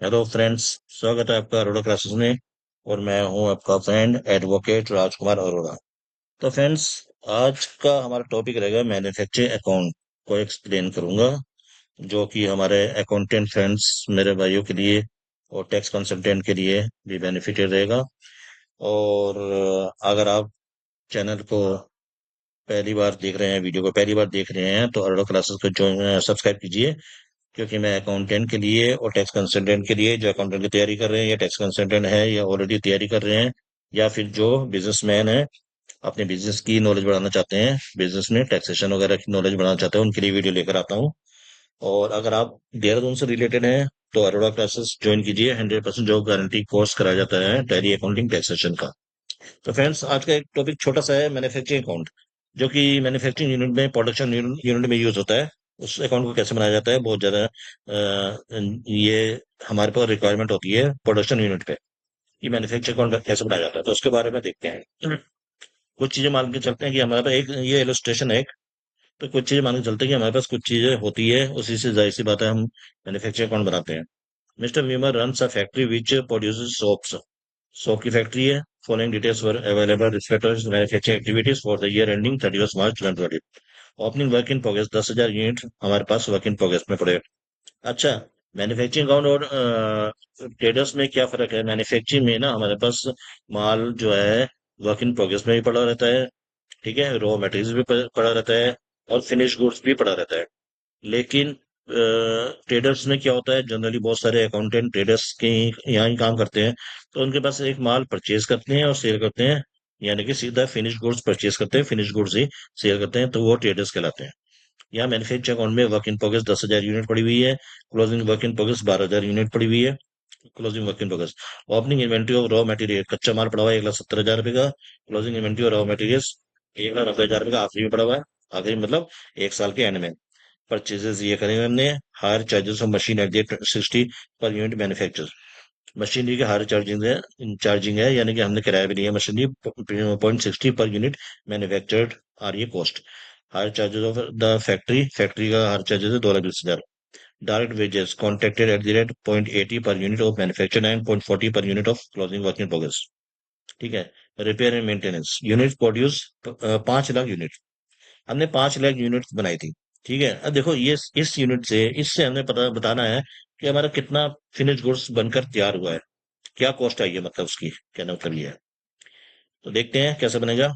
Hello friends. स्वागत है आपका अरोड़ा क्लासेस में। और मैं हूं आपका फ्रेंड एडवोकेट राजकुमार अरोड़ा। तो फ्रेंड्स, आज का हमारा टॉपिक रहेगा मैन्युफैक्चरिंग अकाउंट को एक्सप्लेन करूंगा, जो कि हमारे अकाउंटेंट फ्रेंड्स मेरे भाइयों के लिए और टैक्स कंसल्टेंट के लिए भी बेनिफिटेड रहेगा। और अगर आप चैनल को पहली बार देख रहे हैं, वीडियो को पहली बार देख रहे हैं, तो अरोड़ा क्लासेस को जो सब्सक्राइब कीजिए, क्योंकि मैं अकाउंटेंट के लिए और टैक्स कंसल्टेंट के लिए, जो अकाउंटेंट की तैयारी कर रहे हैं या टैक्स कंसल्टेंट है या ऑलरेडी तैयारी कर रहे हैं, या फिर जो बिजनेसमैन है, अपने बिजनेस की नॉलेज बढ़ाना चाहते हैं, बिजनेस में टैक्सेशन वगैरह की नॉलेज बढ़ाना चाहते हैं, उनके लिए वीडियो लेकर आता हूँ। और अगर आप देहरादून से रिलेटेड हैं तो अरोड़ा क्लासेस ज्वाइन कीजिए। 100% जॉब गारंटी कोर्स कराया जाता है टैली अकाउंटिंग टैक्सेशन का। तो फ्रेंड्स, आज का एक टॉपिक छोटा सा है, मैन्युफैक्चरिंग अकाउंट, जो कि मैन्युफैक्चरिंग यूनिट में, प्रोडक्शन यूनिट में यूज होता है। उस अकाउंट को कैसे बनाया जाता है, बहुत ज्यादा ये हमारे पास रिक्वायरमेंट होती है प्रोडक्शन यूनिट पे कि मैन्युफैक्चरिंग अकाउंट कैसे बनाया जाता है। तो उसके बारे में देखते हैं। कुछ चीजें मान के चलते हैं कि हमारे पास एक ये इलस्ट्रेशन है एक। तो कुछ चीजें मान के चलते हैं कि हमारे पास कुछ चीजें होती है, उसी से जाहिर सी बात है हम मैन्युफैक्चरिंग अकाउंट बनाते हैं। Mister Weimer runs a factory which produces soaps. Soap की फैक्ट्री है। Following details were available respect to manufacturing activities for the year ending 31 March 2020। Opening work in progress 10,000 unit हमारे पास वर्क इन प्रोग्रेस में पड़े। अच्छा, manufacturing account और traders में क्या फर्क है? मैन्युफैक्चरिंग में ना हमारे पास माल जो है वर्क इन प्रोग्रेस में भी पड़ा रहता है, ठीक है, रॉ मटेरियल भी पड़ा रहता है, और फिनिश गुड्स भी पड़ा रहता है। लेकिन ट्रेडर्स में क्या होता है, जनरली बहुत सारे अकाउंटेंट ट्रेडर्स के यहाँ ही काम करते हैं। तो उनके पास एक माल परचेज करते हैं और सेल करते हैं, यानी कि सीधा फिनिश गुड्स परचेज करते हैं, फिनिश गुड्स ही सेल करते हैं, तो वो ट्रेडर्स कहलाते हैं। यहाँ मैन्युफैक्चर अकाउंट में वर्क इन प्रोग्रेस 10,000 यूनिट पड़ी हुई है। Closing work in progress 12,000 unit पड़ी हुई है। Closing work in progress. Opening inventory of raw material, कच्चा माल पड़ा हुआ है 1,70,000 रुपए का। Closing inventory of raw material 1,90,000 रुपए का, आखिरी में पड़ा हुआ है। आखिरी मतलब एक साल के एंड में। परचेजेस ये करेंगे हमने। Higher charges of machine at the 60 per unit manufacture. Machinery के हायर चार्जिंग है, यानी कि हमने किराया भी लिया machinery 0.60 per unit manufactured are ये cost. Hire charges of the factory, factory का हायर चार्जेस है 2,20,000। Direct wages contracted at the rate 0.80 per unit of manufacture and 0.40 per unit of closing work in progress, ठीक है। Repair and maintenance unit produce 5 lakh unit, हमने 5 lakh unit बनाई थी, ठीक है। अब देखो, ये इस यूनिट से, इससे हमने पता बताना है कि हमारा कितना फिनिश गुड्स बनकर तैयार हुआ है, क्या कॉस्ट आई है, मतलब उसकी कहना मतलब ये है। तो देखते हैं कैसे बनेगा।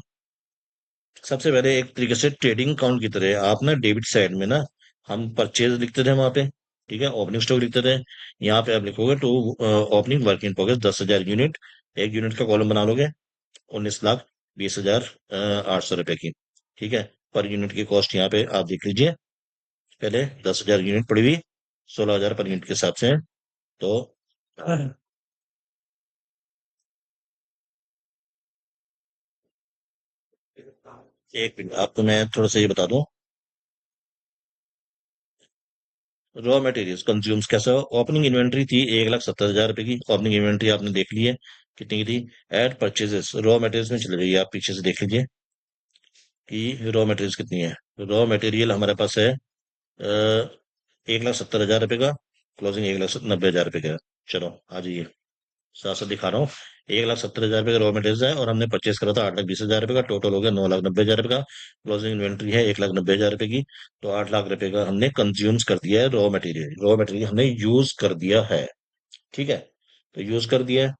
सबसे पहले एक तरीके से ट्रेडिंग अकाउंट की तरह आप ना डेबिट साइड में ना, हम परचेज लिखते थे वहां पे, ठीक है, ओपनिंग स्टॉक लिखते थे। यहाँ पे आप लिखोगे to opening work in progress 10,000 unit. एक यूनिट का कॉलम बना लोगे, 19,20,800 रुपए की, ठीक है। पर यूनिट की कॉस्ट यहाँ पे आप देख लीजिए। पहले 10,000 यूनिट पड़ी हुई, 16,000 पर यूनिट के हिसाब से है। तो एक मिनट, आपको मैं थोड़ा सा ये बता दूं। रॉ मटेरियल्स कंज्यूम्स कैसा हो? ओपनिंग इन्वेंट्री थी 1,70,000 रुपए की। ओपनिंग इन्वेंट्री आपने देख ली है कितनी की थी। एड परचेजेस रॉ मटेरियल्स में चले जाइए, आप पीछे से देख लीजिए कि रॉ मटेरियल्स कितनी है। रॉ मटेरियल हमारे पास है 1,70,000 रुपए का। क्लोजिंग 1,90,000 रुपए का है। चलो आ जाइए, साथ साथ दिखा रहा हूँ। 1,70,000 रुपए का रॉ मटेरियल है, और हमने परचेस करा था 8,20,000 रुपए का। टोटल हो गया 9,90,000 रुपए का। क्लोजिंग इन्वेंट्री है 1,90,000 रुपए की। तो 8 लाख रुपए का हमने कंज्यूम्स कर दिया है रॉ मटेरियल। रॉ मटेरियल हमने यूज कर दिया है, ठीक है। तो यूज कर दिया है।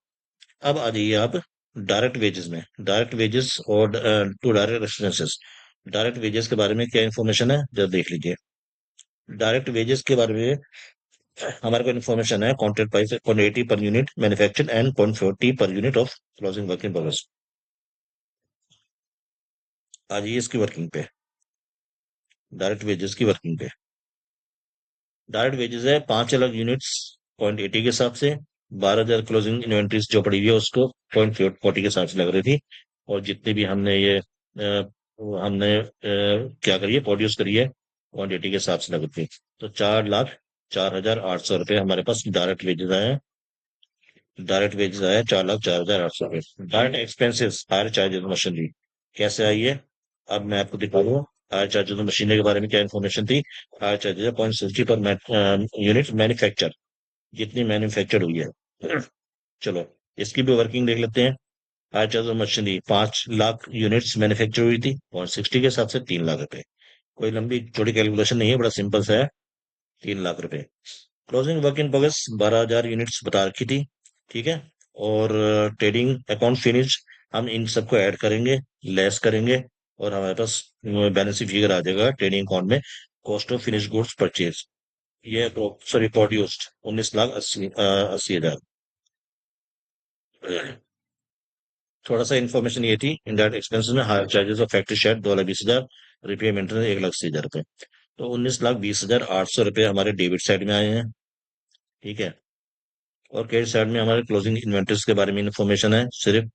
अब आ जाइए आप डायरेक्ट वेजेस में। डायरेक्ट वेजेस और to direct expenses. Direct wages के बारे में क्या इन्फॉर्मेशन है जरा देख लीजिए। डायरेक्ट वेजेस के बारे में हमारे को इन्फॉर्मेशन है। Contract price 0.80 per unit manufacture and 0.40 per unit of closing work in progress. आ जाइए इसकी वर्किंग पे, डायरेक्ट वेजेस की वर्किंग पे। डायरेक्ट वेजेस है 5 लाख यूनिट्स 0.80 के हिसाब से। 12,000 क्लोजिंग इन्वेंट्रीज जो पड़ी हुई है उसको 0.40 के हिसाब से लग रही थी। और जितने भी हमने ये क्या करिए प्रोड्यूस करिए 0.80 के हिसाब से लग रही थी। तो 4,04,800 रुपये हमारे पास डायरेक्ट वेजेस आए हैं। डायरेक्ट वेजेस आया 4,04,800 रुपये। Direct expenses higher charges machinery कैसे आई है, अब मैं आपको दिखा दूँ। हायर चार्जेस मशीनरी के बारे में क्या इन्फॉर्मेशन थी। Higher charges 0.60 per unit manufacture, जितनी मैन्युफैक्चर्ड हुई है। चलो, इसकी भी वर्किंग देख लेते हैं। आज charger machinery 5 lakh units manufacture हुई थी, और 60 के हिसाब से 3 लाख रुपए। कोई लंबी चौड़ी कैलकुलेशन नहीं है, बड़ा सिंपल सा है। 3 लाख रुपए। Closing work in progress 12,000 units बता रखी थी। ठीक है। और ट्रेडिंग अकाउंट फिनिश, हम इन सबको ऐड करेंगे, लेस करेंगे, और हमारे पास बैलेंस फिगर आ जाएगा ट्रेडिंग अकाउंट में। Cost of finish goods purchase, ये सॉरी प्रोड्यूस्ड 19,80,000। थोड़ा सा इन्फॉर्मेशन ये थी, इनडायरेक्ट एक्सपेंसेस में higher charges of factory shade 2,20,000, repair maintenance 1,80,000 रुपए। तो 19,20,800 रुपये हमारे डेबिट साइड में आए हैं। ठीक है। और क्रेडिट साइड में हमारे क्लोजिंग इन्वेंटरीज के बारे में इंफॉर्मेशन है सिर्फ।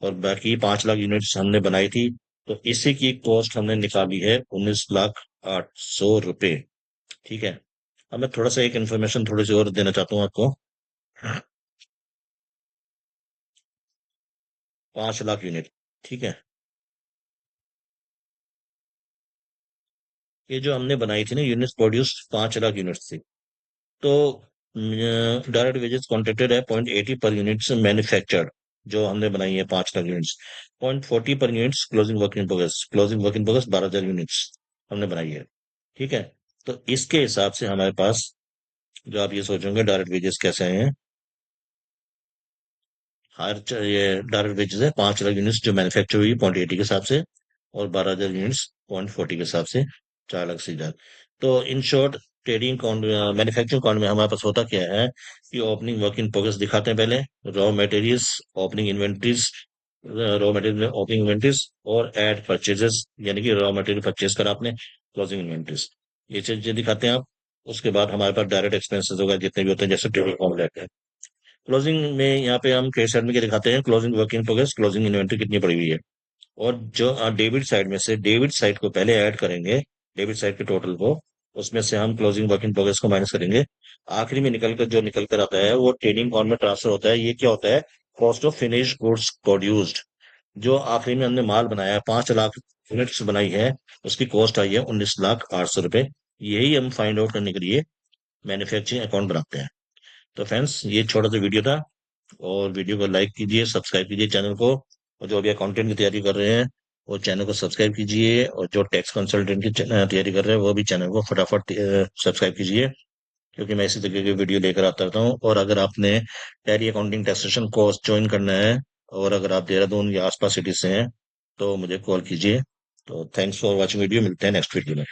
और बाकी 5 लाख यूनिट्स हमने बनाई थी, तो इसी की कॉस्ट हमने निकाली है 19,08,000 रुपये। ठीक है। अब मैं थोड़ा सा एक इन्फॉर्मेशन थोड़ी सी और देना चाहता हूँ आपको। 5 लाख यूनिट। ठीक है। ये जो हमने बनाई थी ना यूनिट्स प्रोड्यूस 5 लाख यूनिट्स थी। तो डायरेक्ट वेजेस कॉन्ट्रेक्टेड है 0.80 पर यूनिट्स मैन्युफैक्चर्ड, जो हमने बनाई है 5 लाख यूनिट्स। 0.40 पर units closing work in progress, closing work in progress 12,000 units हमने बनाई है। ठीक है। तो इसके हिसाब से हमारे पास, जो आप ये सोचोगे डायरेक्ट वेजेस कैसे आए हैं, ये डायरेक्ट वेजेस है 5 लाख यूनिट्स जो मैन्युफैक्चर हुई 0.80 के हिसाब से, और 12,000 यूनिट्स 0.40 के हिसाब से, 4 लाख से 4। तो in short, trading account, manufacturing account में हमारे पास होता क्या है कि ओपनिंग वर्क इन प्रोग्रेस दिखाते हैं पहले, raw materials, opening inventories, raw material opening inventories, और एड परचेजेस, यानी कि रॉ मटेरियल परचेज करा आपने, क्लोजिंग इन्वेंट्रीज, ये चीजें दिखाते हैं आप। उसके बाद हमारे पास डायरेक्ट एक्सपेंसेस होगा जितने भी होते हैं, जैसे ट्रेडिंग अकाउंट रहते हैं। क्लोजिंग में यहाँ पे हम क्रेडिट साइड में क्या दिखाते हैं, closing work in progress, closing inventory कितनी पड़ी हुई है। और जो डेबिट साइड में से, डेबिट साइड को पहले ऐड करेंगे, डेबिट साइड के टोटल को, उसमें से हम क्लोजिंग वर्क इन प्रोग्रेस को माइनस करेंगे। आखिरी में निकल कर जो निकल कर आता है वो ट्रेडिंग अकाउंट में ट्रांसफर होता है। ये क्या होता है, cost of finish goods produced. जो आखिरी में हमने माल बनाया है, 5 लाख यूनिट्स बनाई है, उसकी कॉस्ट आई है 19,08,000 रुपये। यही हम फाइंड आउट करने के लिए मैन्युफैक्चरिंग अकाउंट बनाते हैं। तो फ्रेंड्स, ये छोटा सा वीडियो था। और वीडियो को लाइक कीजिए, सब्सक्राइब कीजिए चैनल को। और जो अभी अकाउंटेंट की तैयारी कर रहे हैं, वो चैनल को सब्सक्राइब कीजिए। और जो टैक्स कंसल्टेंट की तैयारी कर रहे हैं, वो भी चैनल को फटाफट सब्सक्राइब कीजिए, क्योंकि मैं इसी तरीके की वीडियो लेकर आता रहता हूँ। और अगर आपने tally accounting taxation course join करना है, और अगर आप देहरादून या आसपास सिटी से हैं, तो मुझे कॉल कीजिए। तो थैंक्स फॉर वॉचिंग वीडियो, मिलते हैं नेक्स्ट वीडियो में।